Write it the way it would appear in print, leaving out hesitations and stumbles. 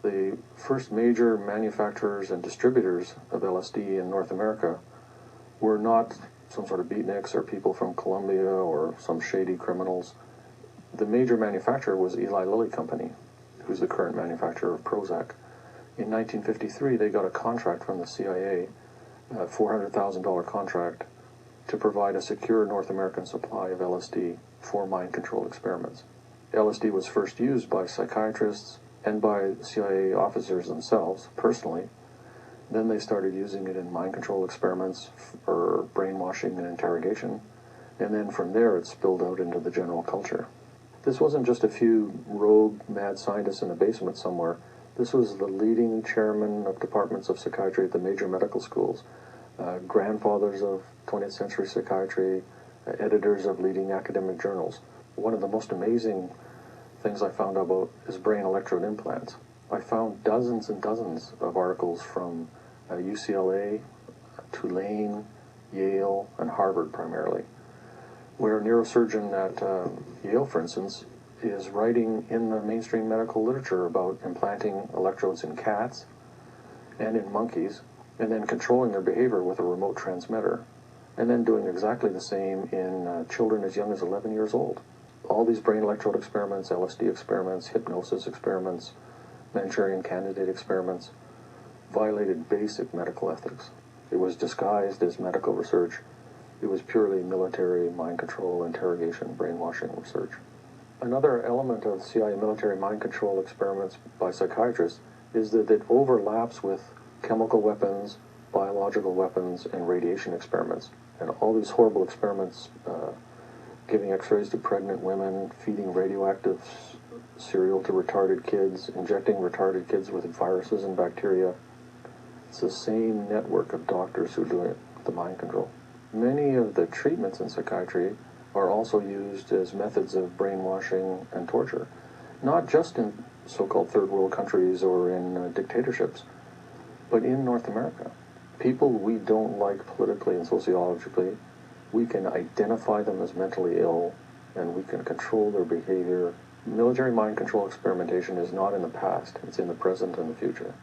The first major manufacturers and distributors of LSD in North America were not some sort of beatniks or people from Colombia or some shady criminals. The major manufacturer was Eli Lilly Company, who's the current manufacturer of Prozac. In 1953, they got a contract from the CIA, a $400,000 contract, to provide a secure North American supply of LSD for mind control experiments. LSD was first used by psychiatrists and by CIA officers themselves, personally. Then they started using it in mind control experiments for brainwashing and interrogation, and then from there it spilled out into the general culture. This wasn't just a few rogue mad scientists in a basement somewhere. This was the leading chairman of departments of psychiatry at the major medical schools, grandfathers of 20th century psychiatry, editors of leading academic journals. One of the most amazing things I found out about is brain electrode implants. I found dozens and dozens of articles from UCLA, Tulane, Yale, and Harvard primarily, where a neurosurgeon at Yale, for instance, is writing in the mainstream medical literature about implanting electrodes in cats and in monkeys, and then controlling their behavior with a remote transmitter, and then doing exactly the same in children as young as 11 years old. All these brain electrode experiments, LSD experiments, hypnosis experiments, Manchurian Candidate experiments, violated basic medical ethics. It was disguised as medical research. It was purely military, mind control, interrogation, brainwashing research. Another element of CIA military mind control experiments by psychiatrists is that it overlaps with chemical weapons, biological weapons, and radiation experiments. And all these horrible experiments, giving x-rays to pregnant women, feeding radioactive cereal to retarded kids, injecting retarded kids with viruses and bacteria. It's the same network of doctors who are doing it, the mind control. Many of the treatments in psychiatry are also used as methods of brainwashing and torture, not just in so-called third world countries or in dictatorships, but in North America. People we don't like politically and sociologically, we can identify them as mentally ill, and we can control their behavior. Military mind control experimentation is not in the past, it's in the present and the future.